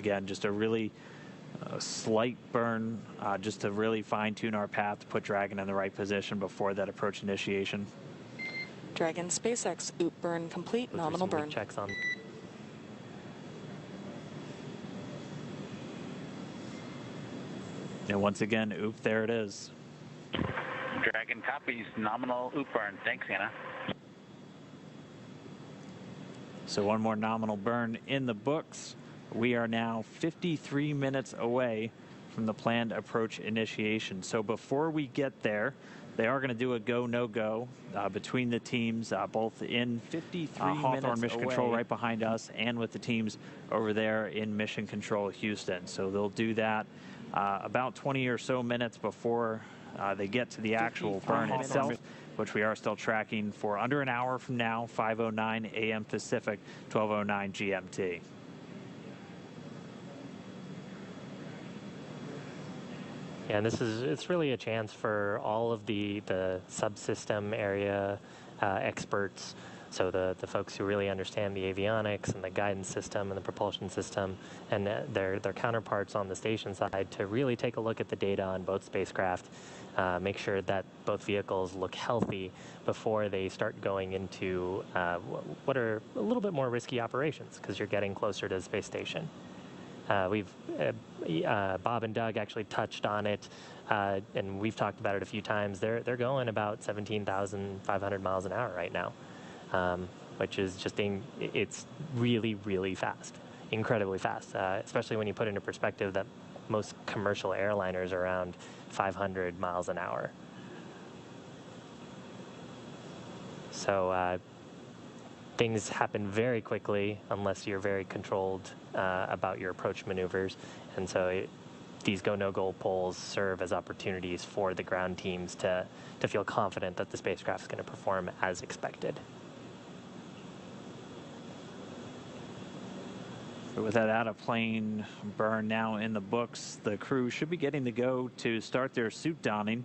Again, just a really slight burn, just to really fine-tune our path to put Dragon in the right position before that approach initiation. Dragon SpaceX, OOP burn complete, nominal burn. Checks on. And once again, OOP, there it is. Dragon copies, nominal OOP burn. Thanks, Anna. So one more nominal burn in the books. We are now 53 minutes away from the planned approach initiation. So before we get there, they are going to do a go, no-go between the teams, both in Hawthorne Mission Control right behind us and with the teams over there in Mission Control Houston. So they'll do that about 20 or so minutes before they get to the actual burn itself, which we are still tracking for under an hour from now, 5:09 a.m. Pacific, 12:09 GMT. Yeah, and it's really a chance for all of the subsystem area experts, so the folks who really understand the avionics and the guidance system and the propulsion system and their counterparts on the station side, to really take a look at the data on both spacecraft, make sure that both vehicles look healthy before they start going into what are a little bit more risky operations, because you're getting closer to the space station. Bob and Doug actually touched on it, and we've talked about it a few times. They're going about 17,500 miles an hour right now, which is just it's really, really fast, incredibly fast, especially when you put into perspective that most commercial airliners are around 500 miles an hour. So things happen very quickly unless you're very controlled about your approach maneuvers, and so these go-no-go polls serve as opportunities for the ground teams to feel confident that the spacecraft is going to perform as expected. So with that out-of-plane burn now in the books, the crew should be getting the go to start their suit donning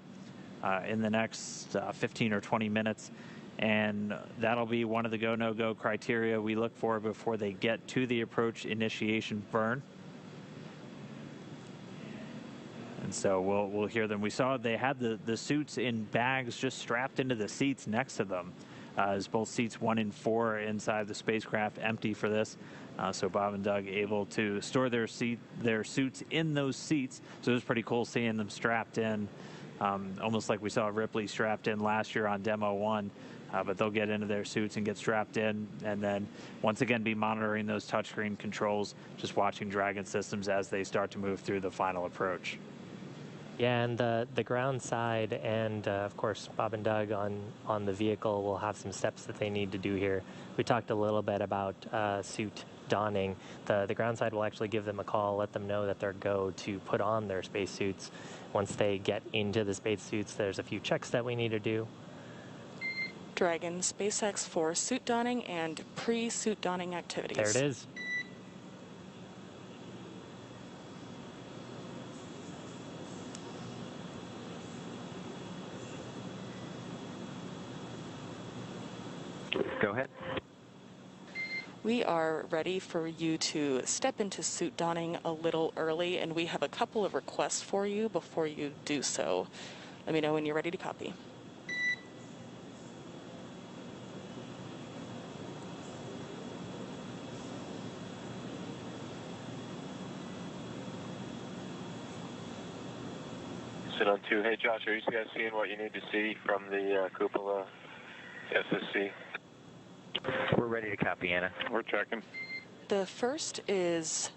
in the next 15 or 20 minutes. And that'll be one of the go, no-go criteria we look for before they get to the approach initiation burn. And so we'll hear them. We saw they had the suits in bags just strapped into the seats next to them, as both seats 1 and 4 inside the spacecraft empty for this. So Bob and Doug able to store their suits in those seats. So it was pretty cool seeing them strapped in, almost like we saw Ripley strapped in last year on Demo 1. But they'll get into their suits and get strapped in, and then once again be monitoring those touchscreen controls, just watching Dragon systems as they start to move through the final approach. Yeah, and the ground side and, of course, Bob and Doug on the vehicle will have some steps that they need to do here. We talked a little bit about suit donning. The ground side will actually give them a call, let them know that they're go to put on their spacesuits. Once they get into the spacesuits, there's a few checks that we need to do. Dragon SpaceX for suit donning and pre-suit donning activities. There it is. Go ahead. We are ready for you to step into suit donning a little early, and we have a couple of requests for you before you do so. Let me know when you're ready to copy. On 2. Hey Josh, are you guys seeing what you need to see from the cupola SSC? We're ready to copy, Anna. We're checking. The first is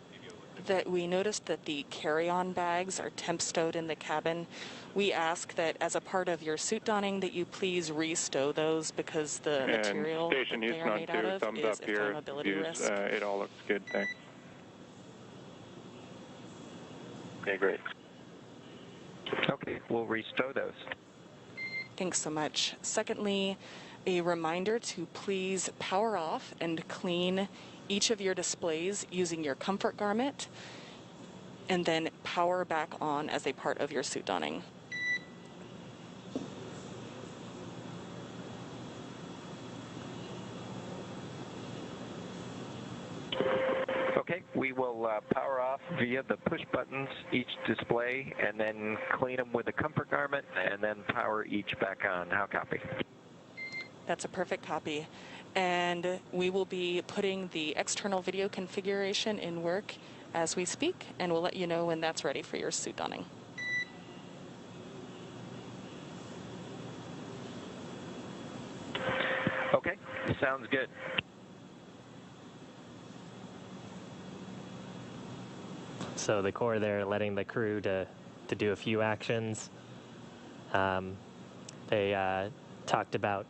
that we noticed that the carry-on bags are temp stowed in the cabin. We ask that as a part of your suit donning that you please re-stow those, because the material that they are made out of is a flammability risk. It all looks good, thanks. Okay, great. Okay, we'll restow those. Thanks so much. Secondly, a reminder to please power off and clean each of your displays using your comfort garment, and then power back on as a part of your suit donning. Okay, we we will power off via the push buttons each display, and then clean them with a comfort garment, and then power each back on. How copy? That's a perfect copy. And we will be putting the external video configuration in work as we speak, and we'll let you know when that's ready for your suit donning. Okay, sounds good. So the Corps there letting the crew to do a few actions. They talked about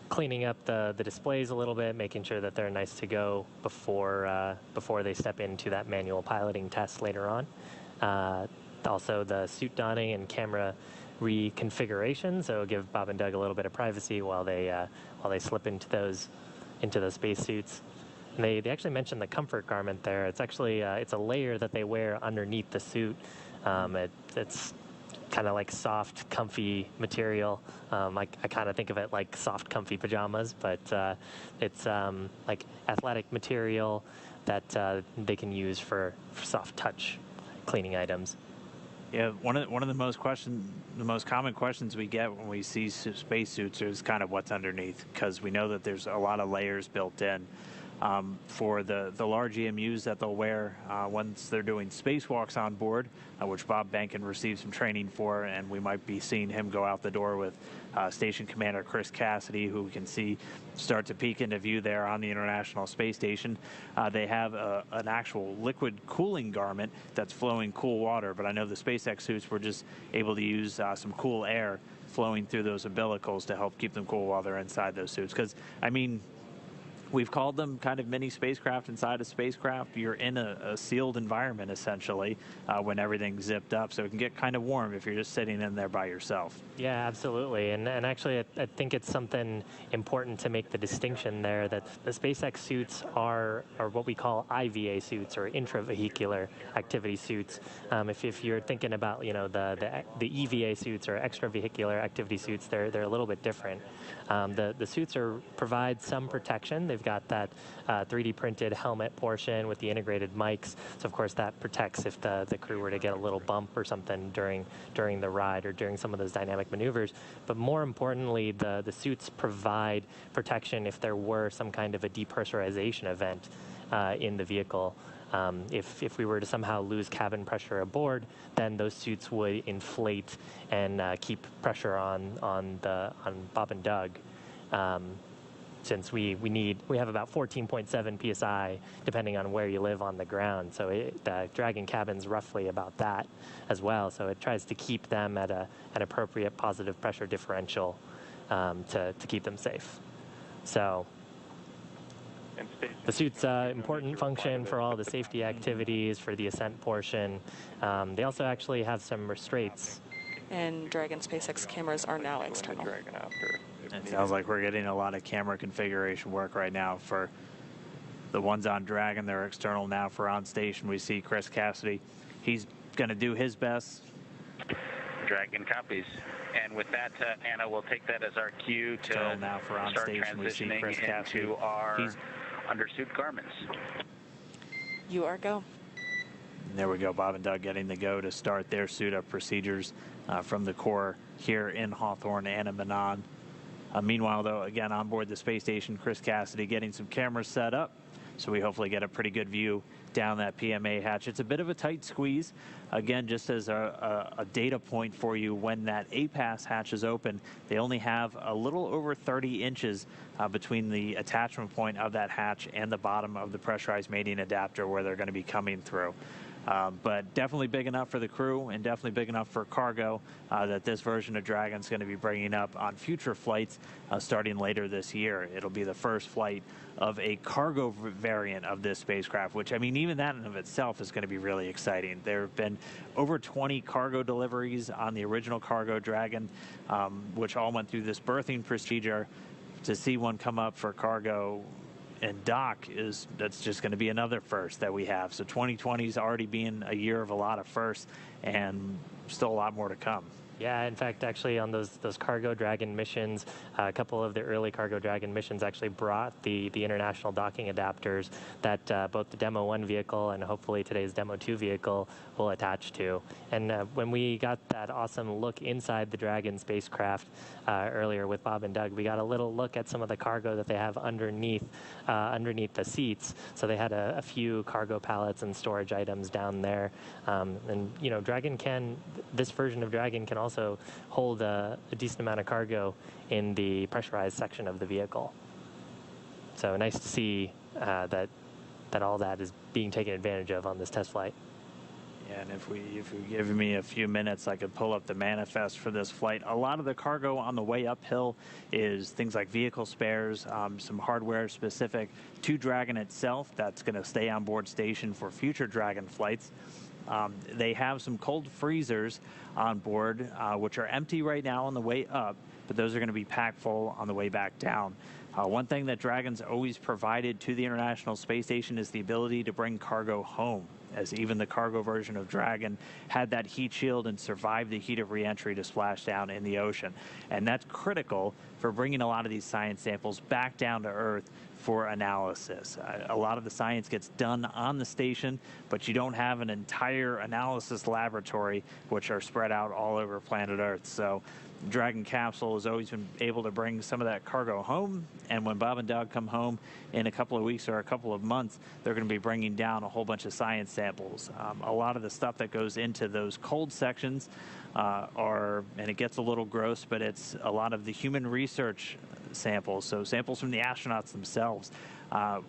cleaning up the displays a little bit, making sure that they're nice to go before they step into that manual piloting test later on. Also the suit donning and camera reconfiguration, so give Bob and Doug a little bit of privacy while they slip into those spacesuits. And they actually mentioned the comfort garment there. It's actually it's a layer that they wear underneath the suit. It's kind of like soft, comfy material. I kind of think of it like soft, comfy pajamas, but it's like athletic material that they can use for soft touch cleaning items. Yeah, one of the most common questions we get when we see spacesuits is kind of what's underneath, because we know that there's a lot of layers built in. For the large EMUs that they'll wear once they're doing spacewalks on board, which Bob Benkin received some training for, and we might be seeing him go out the door with Station Commander Chris Cassidy, who we can see start to peek into view there on the International Space Station. They have an actual liquid cooling garment that's flowing cool water, but I know the SpaceX suits were just able to use some cool air flowing through those umbilicals to help keep them cool while they're inside those suits. Because, I mean, we've called them kind of mini spacecraft inside a spacecraft. You're in a sealed environment, essentially, when everything's zipped up. So it can get kind of warm if you're just sitting in there by yourself. Yeah, absolutely. And actually, I think it's something important to make the distinction there that the SpaceX suits are what we call IVA suits, or intravehicular activity suits. If you're thinking about, the EVA suits or extravehicular activity suits, they're a little bit different. The suits provide some protection. They've got that 3D printed helmet portion with the integrated mics. So of course that protects if the crew were to get a little bump or something during the ride or during some of those dynamic maneuvers. But more importantly, the suits provide protection if there were some kind of a depressurization event in the vehicle. If we were to somehow lose cabin pressure aboard, then those suits would inflate and keep pressure on Bob and Doug. Since we have about 14.7 psi depending on where you live on the ground, so the Dragon cabin's roughly about that as well. So it tries to keep them at an appropriate positive pressure differential to keep them safe. So the suit's important function for all the safety activities for the ascent portion. They also actually have some restraints. And Dragon SpaceX cameras are now external. It sounds like we're getting a lot of camera configuration work right now for the ones on Dragon. They're external now for on station. We see Chris Cassidy. He's going to do his best. Dragon copies. And with that, Anna, we'll take that as our cue to now for on start station. We see Chris transitioning Cassidy. into our undersuit garments. You are go. And there we go. Bob and Doug getting the go to start their suit-up procedures from the Corps here in Hawthorne and in Manon. Meanwhile, though, again, on board the space station, Chris Cassidy getting some cameras set up, so we hopefully get a pretty good view down that PMA hatch. It's a bit of a tight squeeze. Again, just as a data point for you, when that APAS hatch is open, they only have a little over 30 inches between the attachment point of that hatch and the bottom of the pressurized mating adapter where they're going to be coming through. But definitely big enough for the crew and definitely big enough for cargo that this version of Dragon's going to be bringing up on future flights starting later this year. It'll be the first flight of a cargo variant of this spacecraft, which, I mean, even that in of itself is going to be really exciting. There have been over 20 cargo deliveries on the original cargo Dragon, which all went through this berthing procedure. To see one come up for cargo and dock that's just going to be another first that we have. So 2020 is already being a year of a lot of firsts, and still a lot more to come. Yeah, in fact, actually, on those Cargo Dragon missions, a couple of the early Cargo Dragon missions actually brought the international docking adapters that both the Demo 1 vehicle and hopefully today's Demo 2 vehicle will attach to. And when we got that awesome look inside the Dragon spacecraft earlier with Bob and Doug, we got a little look at some of the cargo that they have underneath the seats. So they had a few cargo pallets and storage items down there. And you know, this version of Dragon can also hold a decent amount of cargo in the pressurized section of the vehicle. So nice to see that all that is being taken advantage of on this test flight. Yeah, and if you give me a few minutes, I could pull up the manifest for this flight. A lot of the cargo on the way uphill is things like vehicle spares, some hardware specific to Dragon itself that's going to stay on board station for future Dragon flights. They have some cold freezers on board, which are empty right now on the way up, but those are going to be packed full on the way back down. One thing that Dragon's always provided to the International Space Station is the ability to bring cargo home, as even the cargo version of Dragon had that heat shield and survived the heat of reentry to splash down in the ocean. And that's critical for bringing a lot of these science samples back down to Earth for analysis. A lot of the science gets done on the station, but you don't have an entire analysis laboratory, which are spread out all over planet Earth. So Dragon capsule has always been able to bring some of that cargo home, and when Bob and Doug come home in a couple of weeks or a couple of months, they're going to be bringing down a whole bunch of science samples. A lot of the stuff that goes into those cold sections and it gets a little gross, but it's a lot of the human research samples, so samples from the astronauts themselves.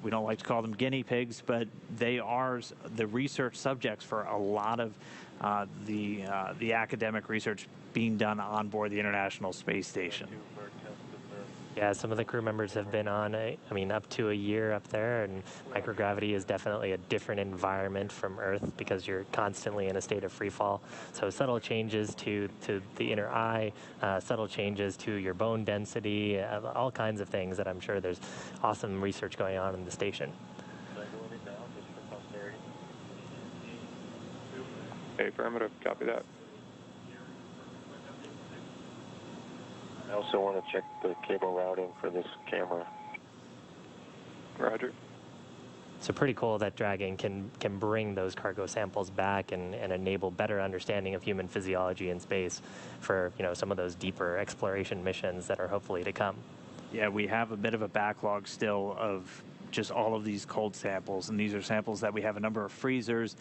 We don't like to call them guinea pigs, but they are the research subjects for a lot of the academic research being done on board the International Space Station. Yeah, some of the crew members have been on, up to a year up there, and microgravity is definitely a different environment from Earth because you're constantly in a state of free fall. So subtle changes to the inner eye, subtle changes to your bone density, all kinds of things that I'm sure there's awesome research going on in the station. Hey, affirmative, copy that. I also want to check the cable routing for this camera. Roger. So pretty cool that Dragon can bring those cargo samples back and enable better understanding of human physiology in space for, you know, some of those deeper exploration missions that are hopefully to come. Yeah, we have a bit of a backlog still of just all of these cold samples, and these are samples that we have a number of freezers,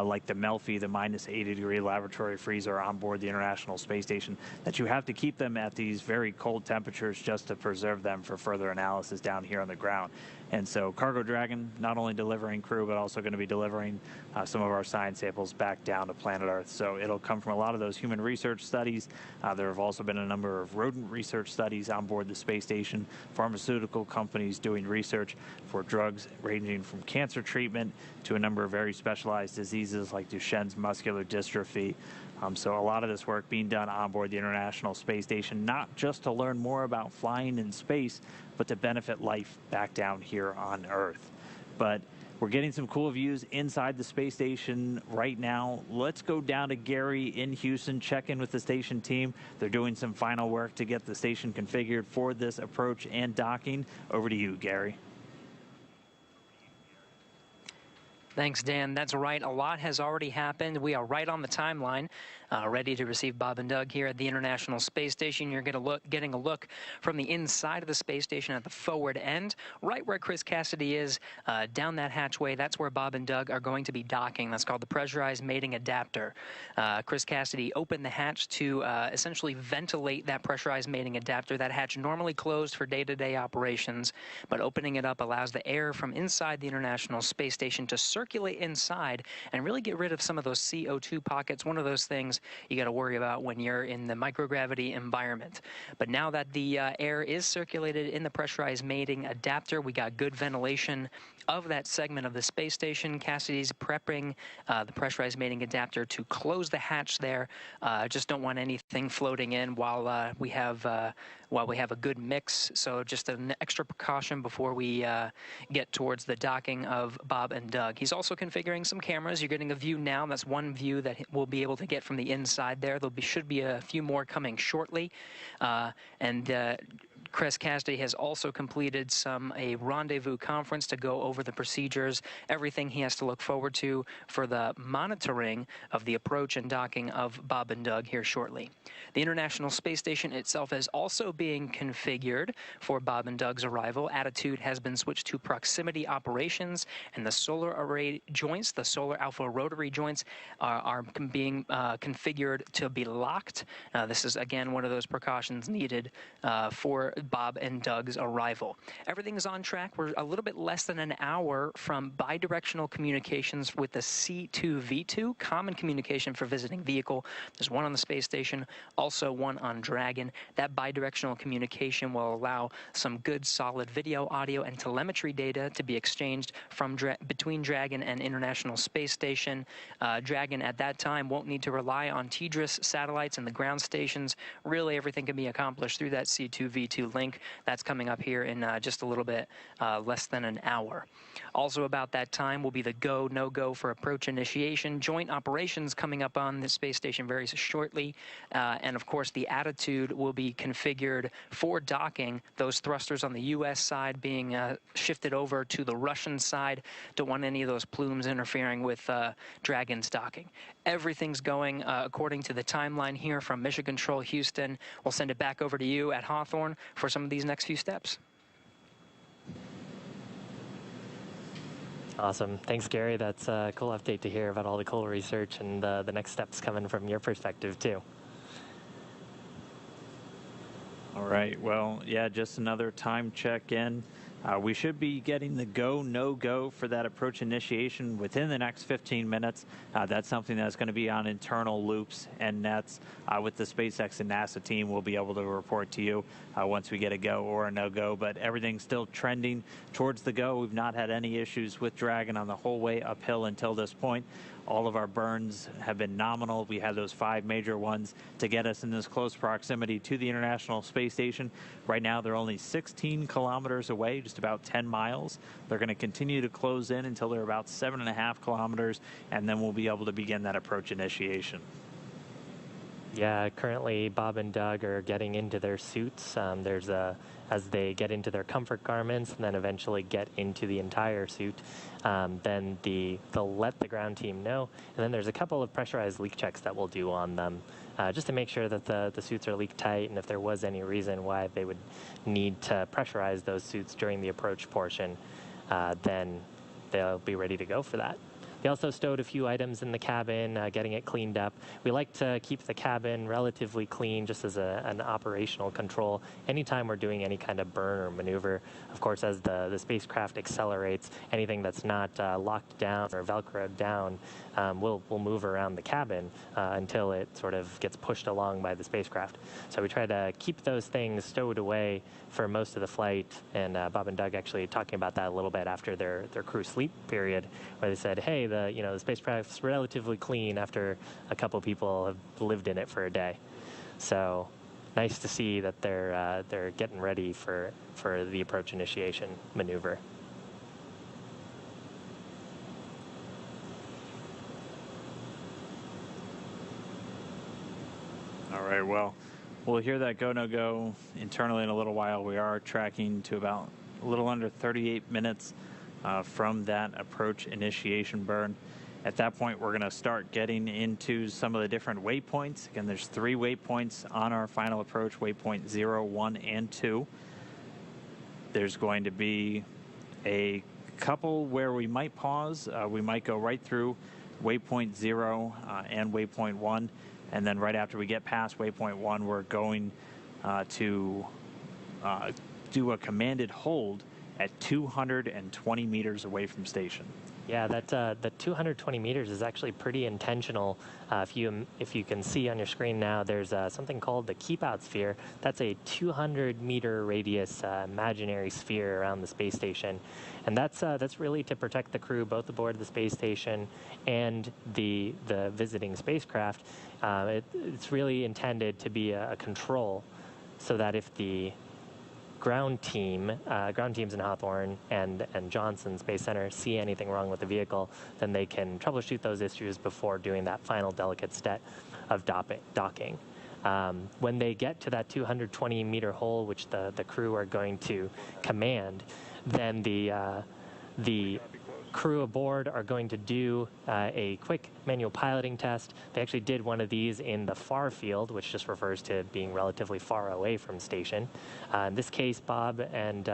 like the Melfi, the minus 80-degree laboratory freezer on board the International Space Station, that you have to keep them at these very cold temperatures just to preserve them for further analysis down here on the ground. And so Cargo Dragon, not only delivering crew, but also going to be delivering some of our science samples back down to planet Earth. So it'll come from a lot of those human research studies. There have also been a number of rodent research studies on board the space station, pharmaceutical companies doing research for drugs ranging from cancer treatment to a number of very specialized diseases like Duchenne's muscular dystrophy. So a lot of this work being done on board the International Space Station, not just to learn more about flying in space, but to benefit life back down here on Earth. But we're getting some cool views inside the space station right now. Let's go down to Gary in Houston, check in with the station team. They're doing some final work to get the station configured for this approach and docking. Over to you, Gary. Thanks, Dan. That's right. A lot has already happened. We are right on the timeline, ready to receive Bob and Doug here at the International Space Station. You're getting a look from the inside of the space station at the forward end, right where Chris Cassidy is, down that hatchway. That's where Bob and Doug are going to be docking. That's called the pressurized mating adapter. Chris Cassidy opened the hatch to essentially ventilate that pressurized mating adapter. That hatch normally closed for day-to-day operations, but opening it up allows the air from inside the International Space Station to circulate inside and really get rid of some of those CO2 pockets. One of those things you got to worry about when you're in the microgravity environment. But now that the air is circulated in the pressurized mating adapter, we got good ventilation of that segment of the space station. Cassidy's prepping the pressurized mating adapter to close the hatch there. Just don't want anything floating in while we have a good mix. So just an extra precaution before we get towards the docking of Bob and Doug. He's He's also configuring some cameras. You're getting a view now. That's one view that we'll be able to get from the inside there. Should be a few more coming shortly. Chris Cassidy has also completed a rendezvous conference to go over the procedures, everything he has to look forward to for the monitoring of the approach and docking of Bob and Doug here shortly. The International Space Station itself is also being configured for Bob and Doug's arrival. Attitude has been switched to proximity operations, and the solar array joints, the solar alpha rotary joints, are being configured to be locked. This is, again, one of those precautions needed for Bob and Doug's arrival. Everything is on track. We're a little bit less than an hour from bidirectional communications with the C2V2, common communication for visiting vehicle. There's one on the space station, also one on Dragon. That bidirectional communication will allow some good solid video, audio, and telemetry data to be exchanged from between Dragon and International Space Station. Dragon at that time won't need to rely on TDRS satellites and the ground stations. Really, everything can be accomplished through that C2V2 link. That's coming up here in just a little bit less than an hour. Also about that time will be the go, no-go for approach initiation. Joint operations coming up on the space station very shortly. And of course, the Attitude will be configured for docking. Those thrusters on the U.S. side being shifted over to the Russian side. Don't want any of those plumes interfering with Dragon's docking. Everything's going according to the timeline here from Mission Control Houston. We'll send it back over to you at Hawthorne for some of these next few steps. Awesome. Thanks, Gary. That's a cool update to hear about all the cool research and the next steps coming from your perspective, too. All right. Well, yeah, just another time check in. We should be getting the go, no-go for that approach initiation within the next 15 minutes. That's something that's going to be on internal loops and nets with the SpaceX and NASA team. We'll be able to report to you once we get a go or a no-go, but everything's still trending towards the go. We've not had any issues with Dragon on the whole way uphill until this point. All of our burns have been nominal. We had those 5 major ones to get us in this close proximity to the International Space Station. Right now, they're only 16 kilometers away, just about 10 miles. They're going to continue to close in until they're about 7.5 kilometers, and then we'll be able to begin that approach initiation. Yeah, currently Bob and Doug are getting into their suits. As they get into their comfort garments and then eventually get into the entire suit, then they'll let the ground team know. And then there's a couple of pressurized leak checks that we'll do on them just to make sure that the suits are leak tight, and if there was any reason why they would need to pressurize those suits during the approach portion, then they'll be ready to go for that. They also stowed a few items in the cabin, getting it cleaned up. We like to keep the cabin relatively clean just as an operational control anytime we're doing any kind of burn or maneuver. Of course, as the spacecraft accelerates, anything that's not locked down or Velcroed down will move around the cabin until it sort of gets pushed along by the spacecraft. So we try to keep those things stowed away for most of the flight, and Bob and Doug actually talking about that a little bit after their crew sleep period, where they said, hey, the spacecraft's relatively clean after a couple people have lived in it for a day. So nice to see that they're getting ready for the approach initiation maneuver. All right, well, we'll hear that go, no-go internally in a little while. We are tracking to about a little under 38 minutes from that approach initiation burn. At that point, we're going to start getting into some of the different waypoints. Again, there's 3 waypoints on our final approach, waypoint 0, 1, and 2. There's going to be a couple where we might pause. We might go right through waypoint 0 and waypoint 1. And then right after we get past waypoint 1, we're going to do a commanded hold at 220 meters away from station. Yeah, the 220 meters is actually pretty intentional. If you can see on your screen now, there's something called the keep out sphere. That's a 200-meter radius imaginary sphere around the space station, and that's really to protect the crew both aboard the space station and the visiting spacecraft. It's really intended to be a control, so that if the ground teams in Hawthorne and Johnson Space Center see anything wrong with the vehicle, then they can troubleshoot those issues before doing that final delicate step of docking. When they get to that 220-meter hole, which the crew are going to command, then the crew aboard are going to do a quick manual piloting test. They actually did one of these in the far field, which just refers to being relatively far away from station. In this case, Bob and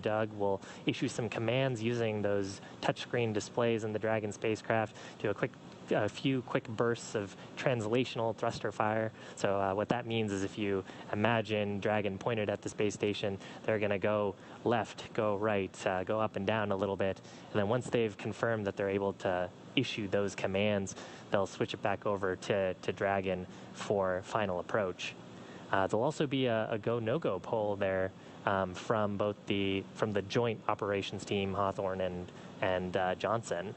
Doug will issue some commands using those touchscreen displays in the Dragon spacecraft to a few quick bursts of translational thruster fire. So what that means is if you imagine Dragon pointed at the space station, they're going to go left, go right, go up and down a little bit. And then once they've confirmed that they're able to issue those commands, they'll switch it back over to Dragon for final approach. There'll also be a go, no-go poll there from the joint operations team, Hawthorne and Johnson,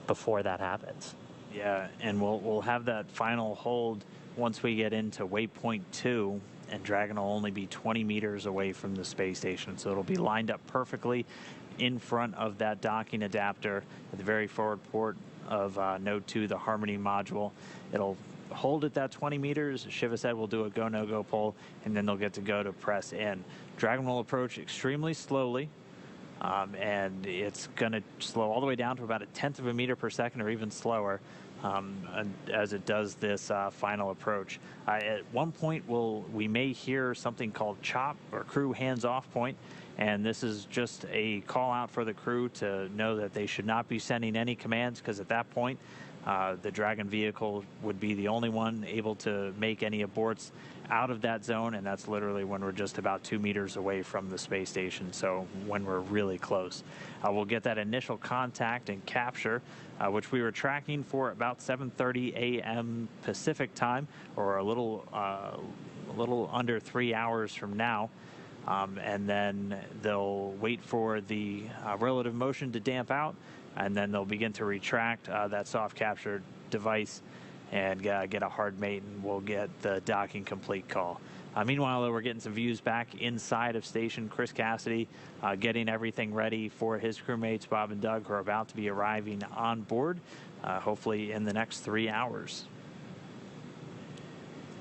before that happens. Yeah, and we'll have that final hold once we get into waypoint 2, and Dragon will only be 20 meters away from the space station. So it'll be lined up perfectly in front of that docking adapter at the very forward port of Node 2, the Harmony module. It'll hold at that 20 meters. Shiva said we'll do a go, no-go poll, and then they'll get to go to press in. Dragon will approach extremely slowly. And it's going to slow all the way down to about 1/10 of a meter per second or even slower as it does this final approach. At one point, we may hear something called CHOP, or crew hands-off point, and this is just a call out for the crew to know that they should not be sending any commands, because at that point, the Dragon vehicle would be the only one able to make any aborts out of that zone, and that's literally when we're just about 2 meters away from the space station, so when we're really close. We'll get that initial contact and capture, which we were tracking for about 7:30 a.m. Pacific time, or a little under 3 hours from now. And then they'll wait for the relative motion to damp out, and then they'll begin to retract that soft capture device and get a hard mate, and we'll get the docking complete call. Meanwhile, though, we're getting some views back inside of station. Chris Cassidy getting everything ready for his crewmates, Bob and Doug, who are about to be arriving on board, hopefully in the next 3 hours.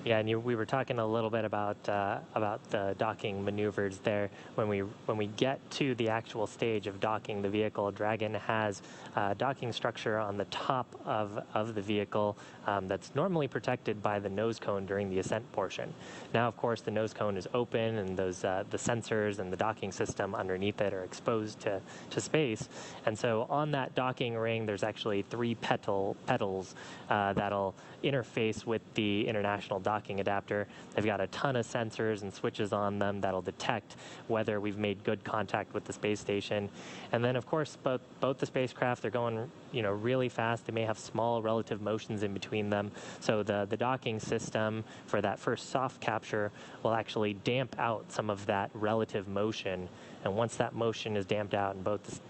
Yeah, and we were talking a little bit about the docking maneuvers there. When we get to the actual stage of docking the vehicle, Dragon has a docking structure on the top of the vehicle that's normally protected by the nose cone during the ascent portion. Now, of course, the nose cone is open, and those the sensors and the docking system underneath it are exposed to space. And so on that docking ring, there's actually 3 pedals that'll interface with the international docking adapter. They've got a ton of sensors and switches on them that'll detect whether we've made good contact with the space station. And then, of course, both the spacecraft, they're going really fast. They may have small relative motions in between them. So the docking system for that first soft capture will actually damp out some of that relative motion. And once that motion is damped out and both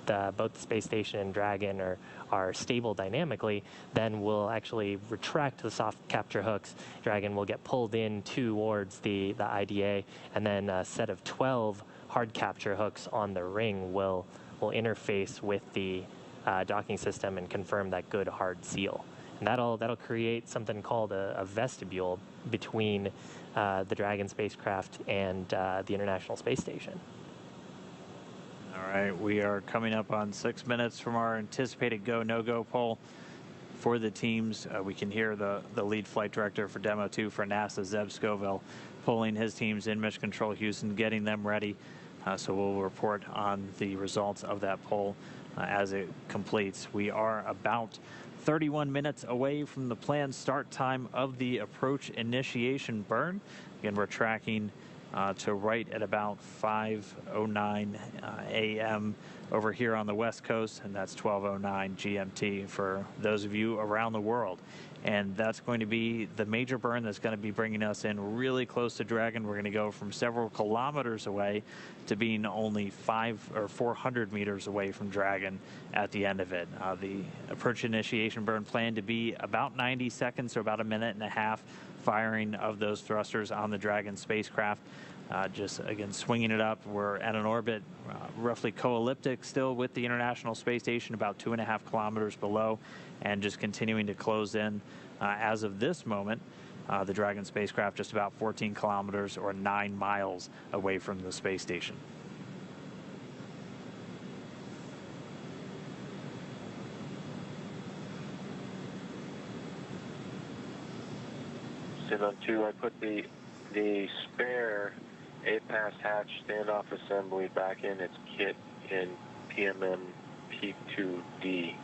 the space station and Dragon are stable dynamically, then we'll actually retract the soft capture hooks. Dragon will get pulled in towards the IDA, and then a set of 12 hard capture hooks on the ring will interface with the docking system and confirm that good hard seal. And that'll create something called a vestibule between the Dragon spacecraft and the International Space Station. All right, we are coming up on 6 minutes from our anticipated go, no-go poll for the teams. We can hear the lead flight director for Demo 2 for NASA, Zeb Scoville, pulling his teams in Mission Control Houston, getting them ready. So we'll report on the results of that poll as it completes. We are about 31 minutes away from the planned start time of the approach initiation burn. Again, we're tracking to right at about 5:09 a.m. over here on the West Coast, and that's 12:09 GMT for those of you around the world. And that's going to be the major burn that's going to be bringing us in really close to Dragon. We're going to go from several kilometers away to being only 500 or 400 meters away from Dragon at the end of it. The approach initiation burn planned to be about 90 seconds, so about 1.5 minutes firing of those thrusters on the Dragon spacecraft. just, again, swinging it up. We're at an orbit roughly co-elliptic still with the International Space Station, about 2.5 kilometers below, and just continuing to close in. As of this moment, the Dragon spacecraft just about 14 kilometers or 9 miles away from the space station. Sit on 2, I put the spare 8-pass hatch standoff assembly back in its kit in PMM P2D.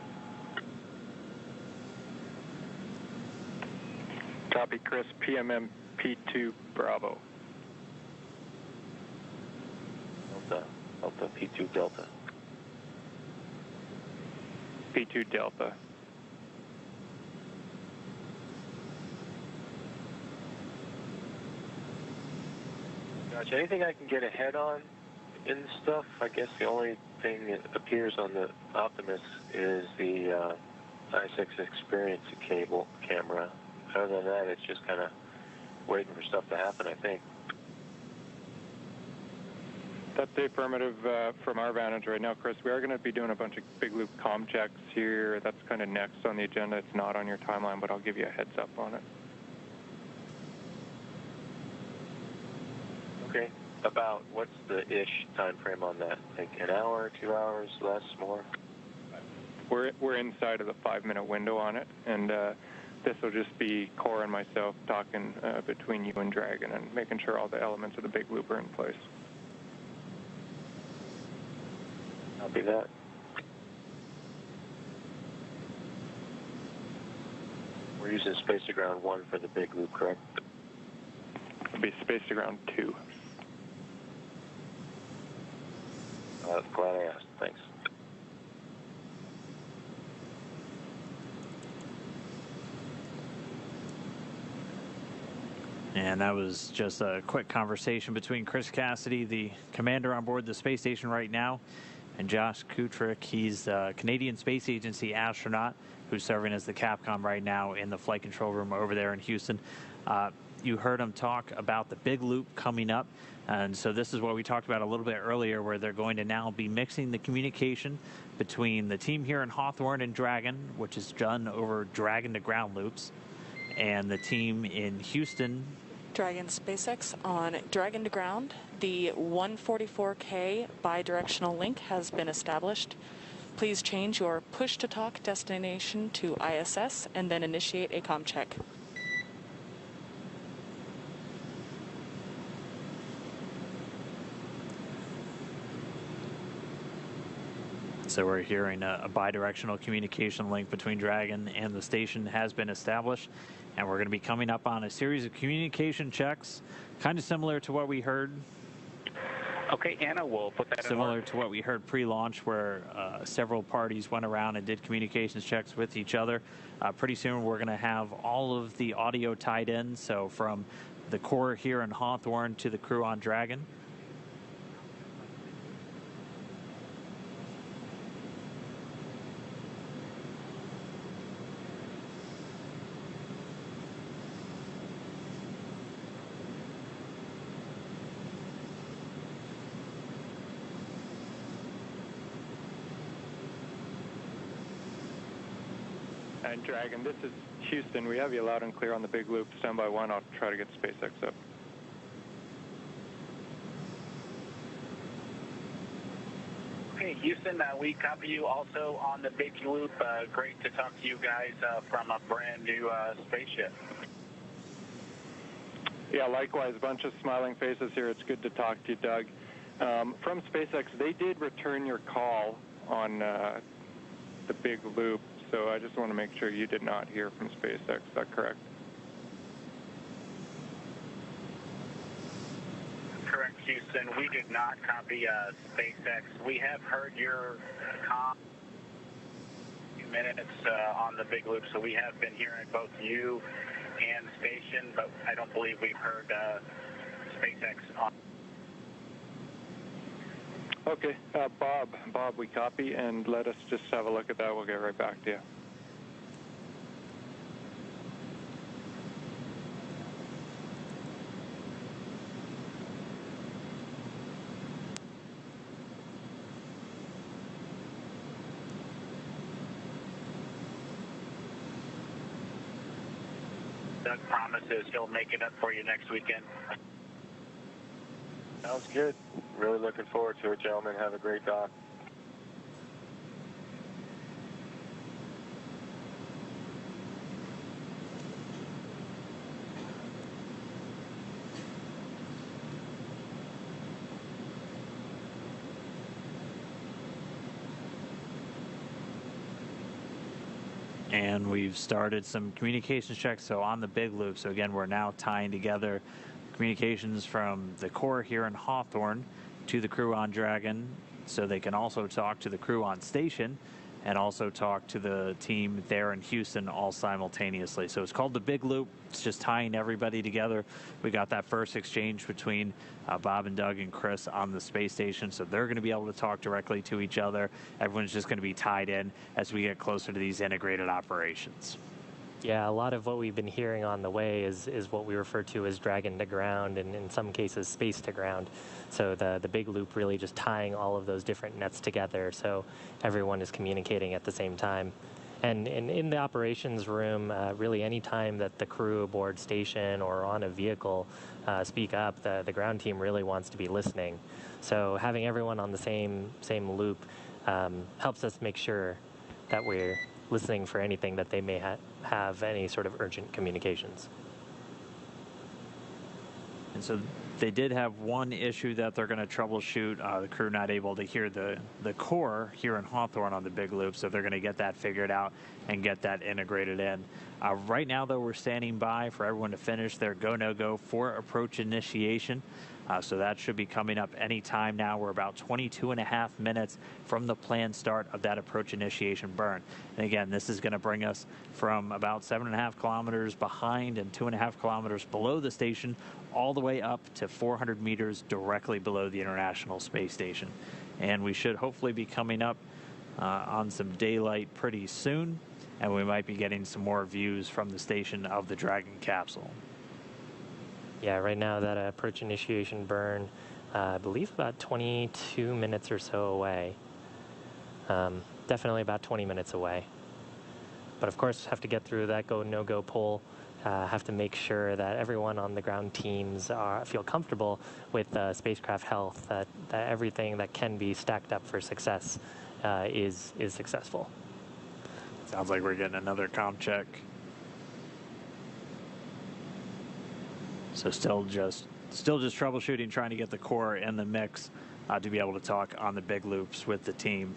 Copy, Chris. PMM P2 Bravo. Delta P2 Delta. P2 Delta. Gosh, anything I can get ahead on in stuff? I guess the only thing that appears on the Optimus is the i6 Experience camera. Other than that, it's just kind of waiting for stuff to happen, I think. That's the affirmative from our vantage right now, Chris. We are going to be doing a bunch of big loop comm checks here. That's kind of next on the agenda. It's not on your timeline, but I'll give you a heads up on it. Okay. About what's the ish time frame on that? Like an hour, 2 hours, less, more? We're inside of the 5-minute window on it, and this will just be Cora and myself talking between you and Dragon and making sure all the elements of the big loop are in place. Copy that. We're using Space to Ground 1 for the big loop, correct? It'll be Space to Ground 2. Glad I asked. Thanks. And that was just a quick conversation between Chris Cassidy, the commander on board the space station right now, and Josh Kutrick. He's a Canadian Space Agency astronaut who's serving as the Capcom right now in the flight control room over there in Houston. You heard him talk about the big loop coming up. And so this is what we talked about a little bit earlier, where they're going to now be mixing the communication between the team here in Hawthorne and Dragon, which is done over Dragon to ground loops, and the team in Houston. Dragon SpaceX on Dragon to ground. The 144K bidirectional link has been established. Please change your push-to-talk destination to ISS and then initiate a comm check. So we're hearing a bidirectional communication link between Dragon and the station has been established, and we're going to be coming up on a series of communication checks, kind of similar to what we heard. Okay, Anna, we'll put that similar to what we heard pre-launch, where several parties went around and did communications checks with each other. Pretty soon we're going to have all of the audio tied in, so from the core here in Hawthorne to the crew on Dragon. And Dragon, this is Houston. We have you loud and clear on the big loop. Stand by 1. I'll try to get SpaceX up. Okay, Houston, we copy you also on the big loop. Great to talk to you guys from a brand new spaceship. Yeah, likewise, a bunch of smiling faces here. It's good to talk to you, Doug. From SpaceX, they did return your call on the big loop, so I just want to make sure you did not hear from SpaceX. Is that correct? Correct, Houston. We did not copy SpaceX. We have heard your comm minutes on the big loop, so we have been hearing both you and station, but I don't believe we've heard SpaceX on. Okay, Bob, we copy, and let us just have a look at that. We'll get right back to you. Doug promises he'll make it up for you next weekend. Sounds good. Really looking forward to it, gentlemen. Have a great dock. And we've started some communications checks, so on the big loop. So again, we're now tying together communications from the core here in Hawthorne to the crew on Dragon, so they can also talk to the crew on station and also talk to the team there in Houston all simultaneously. So it's called the big loop. It's just tying everybody together. We got that first exchange between Bob and Doug and Chris on the space station, so they're going to be able to talk directly to each other. Everyone's just going to be tied in as we get closer to these integrated operations. Yeah, a lot of what we've been hearing on the way is what we refer to as Dragon to ground, and in some cases space to ground. So the big loop really just tying all of those different nets together so everyone is communicating at the same time. And in the operations room, really any time that the crew aboard station or on a vehicle speak up, the ground team really wants to be listening. So having everyone on the same loop helps us make sure that we're listening for anything that they may have any sort of urgent communications. And so they did have one issue that they're going to troubleshoot. The crew not able to hear the core here in Hawthorne on the big loop, so they're going to get that figured out and get that integrated in. Right now, though, we're standing by for everyone to finish their go, no-go for approach initiation. So that should be coming up any time now. We're about 22.5 minutes from the planned start of that approach initiation burn. And again, this is going to bring us from about 7.5 kilometers behind and 2.5 kilometers below the station all the way up to 400 meters directly below the International Space Station. And we should hopefully be coming up on some daylight pretty soon, and we might be getting some more views from the station of the Dragon capsule. Yeah, right now that approach initiation burn, I believe about 22 minutes or so away. Definitely about 20 minutes away. But of course, have to get through that go, no-go poll. Have to make sure that everyone on the ground teams feel comfortable with spacecraft health, that everything that can be stacked up for success is successful. Sounds like we're getting another comm check. So still just troubleshooting, trying to get the core in the mix to be able to talk on the big loops with the team.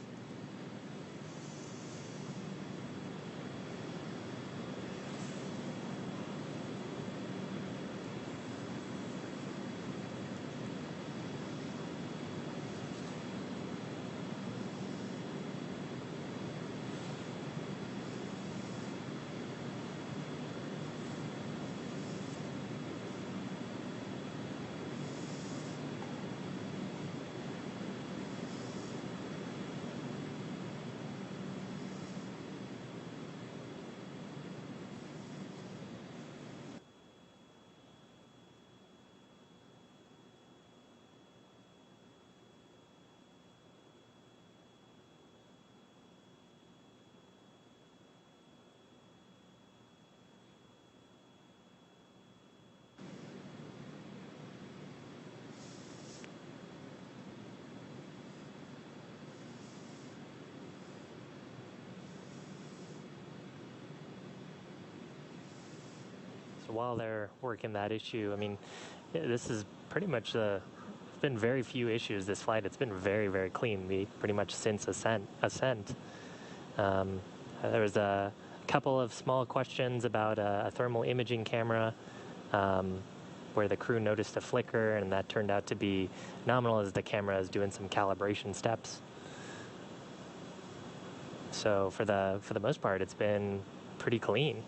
While they're working that issue, I mean, this is pretty much it's been very few issues this flight. It's been very, very clean, pretty much since ascent. There was a couple of small questions about a thermal imaging camera where the crew noticed a flicker, and that turned out to be nominal as the camera is doing some calibration steps. So for the most part, it's been pretty clean.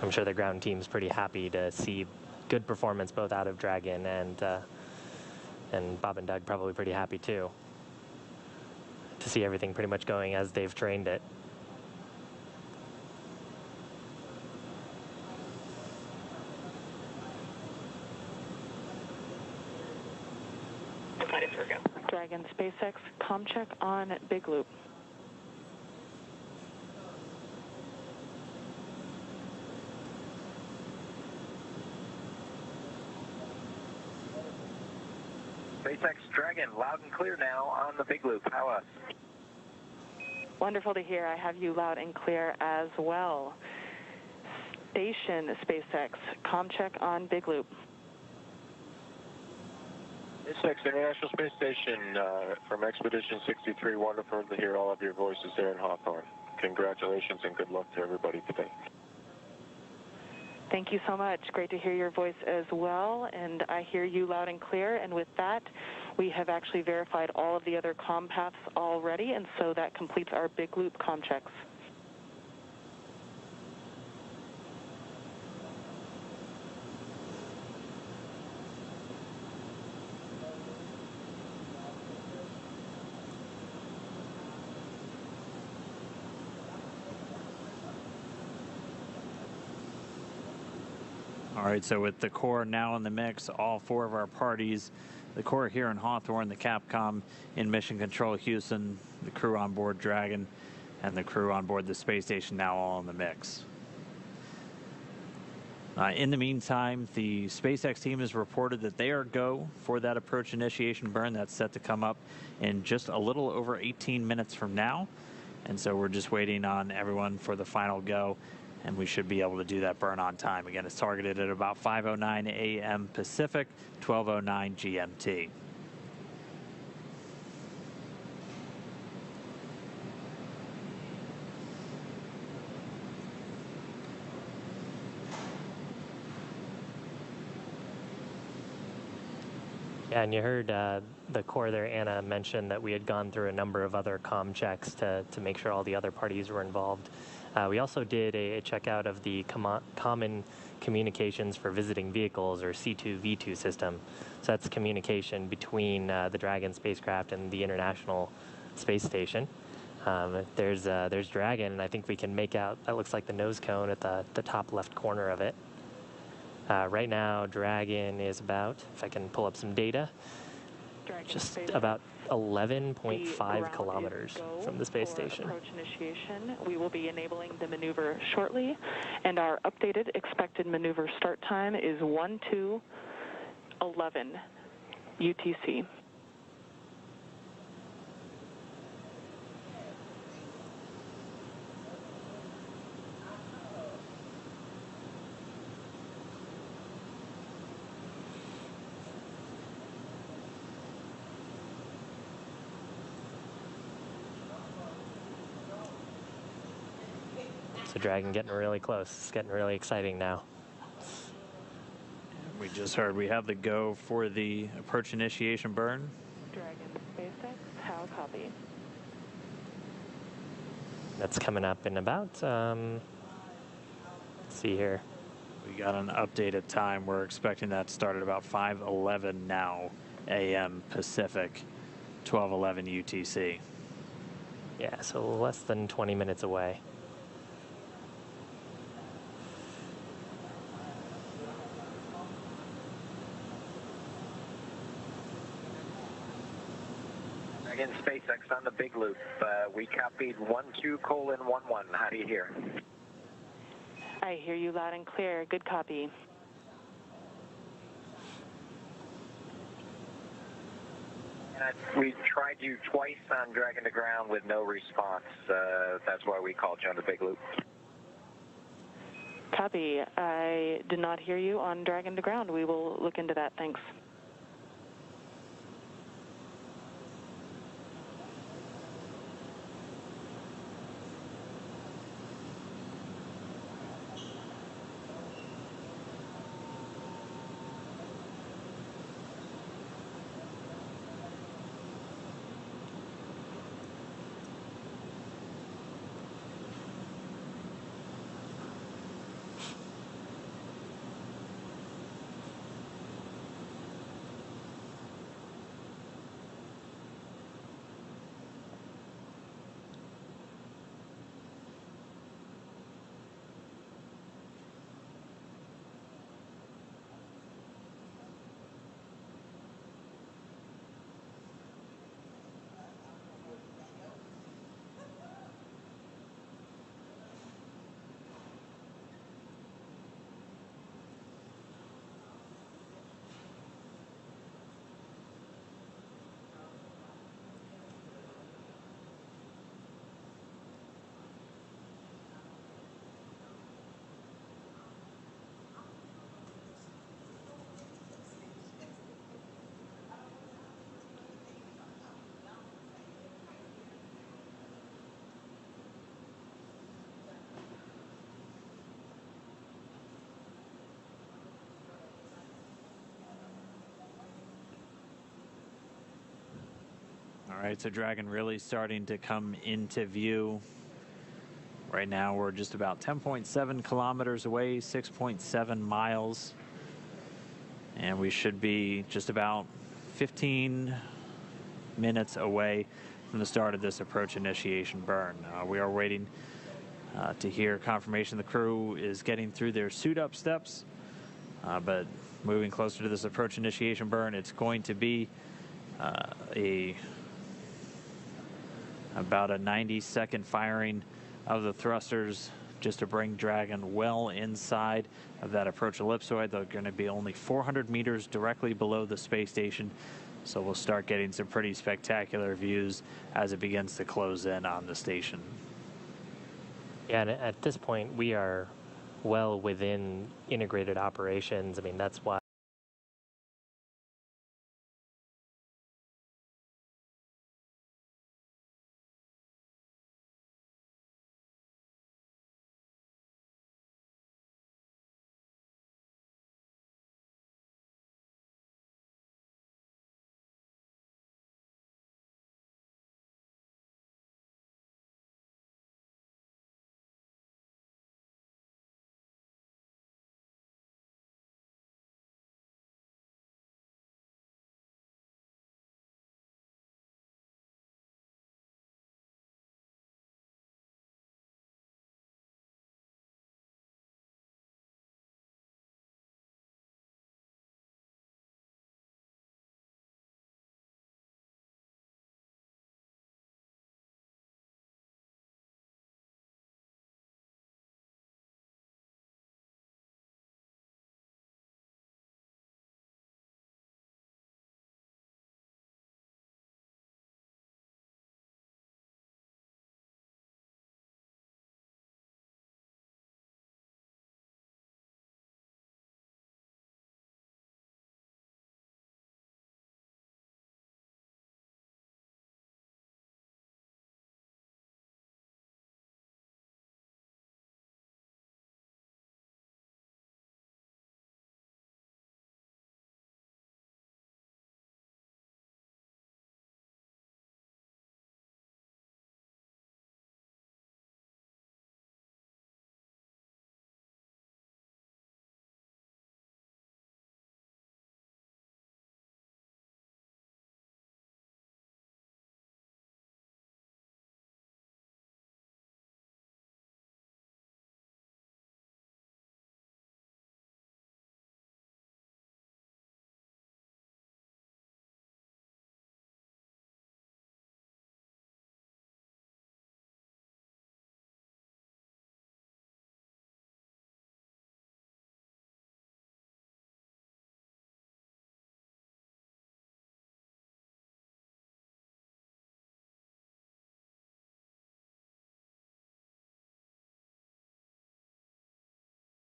I'm sure the ground team's pretty happy to see good performance both out of Dragon, and Bob and Doug probably pretty happy too to see everything pretty much going as they've trained it. Dragon Dragon SpaceX, comm check on Big Loop. SpaceX Dragon, loud and clear now on the Big Loop. How us? Wonderful to hear. I have you loud and clear as well. Station SpaceX, comm check on Big Loop. SpaceX International Space Station from Expedition 63. Wonderful to hear all of your voices there in Hawthorne. Congratulations and good luck to everybody today. Thank you so much. Great to hear your voice as well, and I hear you loud and clear. And with that, we have actually verified all of the other comm paths already, and so that completes our Big Loop comm checks. All right, so with the core now in the mix, all four of our parties, the core here in Hawthorne, the Capcom in Mission Control Houston, the crew on board Dragon, and the crew on board the space station now all in the mix. In the meantime, the SpaceX team has reported that they are go for that approach initiation burn that's set to come up in just a little over 18 minutes from now. And so we're just waiting on everyone for the final go, and we should be able to do that burn on time. Again, it's targeted at about 5:09 a.m. Pacific, 12:09 GMT. Yeah, and you heard the core there, Anna, mention that we had gone through a number of other comm checks to make sure all the other parties were involved. We also did a checkout of the Common Communications for Visiting Vehicles, or C2V2 system. So that's communication between the Dragon spacecraft and the International Space Station. There's Dragon, and I think we can make out, that looks like the nose cone at the top left corner of it. Right now, Dragon is about, if I can pull up some data, just about 11.5 kilometers from the space station. Approach initiation. We will be enabling the maneuver shortly, and our updated expected maneuver start time is 12:11 UTC. So Dragon getting really close. It's getting really exciting now. We just heard we have the go for the approach initiation burn. Dragon SpaceX, how copy? That's coming up in about, let's see here. We got an updated time. We're expecting that to start at about 5:11 now a.m. Pacific, 12:11 UTC. Yeah, so less than 20 minutes away. Dragon SpaceX on the Big Loop. We copied 12:11. How do you hear? I hear you loud and clear. Good copy. We tried you twice on Dragon to ground with no response. That's why we called you on the Big Loop. Copy. I did not hear you on Dragon to ground. We will look into that. Thanks. All right, so Dragon really starting to come into view. Right now we're just about 10.7 kilometers away, 6.7 miles. And we should be just about 15 minutes away from the start of this approach initiation burn. We are waiting to hear confirmation the crew is getting through their suit up steps. But moving closer to this approach initiation burn, it's going to be about a 90-second firing of the thrusters just to bring Dragon well inside of that approach ellipsoid. They're going to be only 400 meters directly below the space station, so we'll start getting some pretty spectacular views as it begins to close in on the station. Yeah, and at this point we are well within integrated operations. I mean, that's why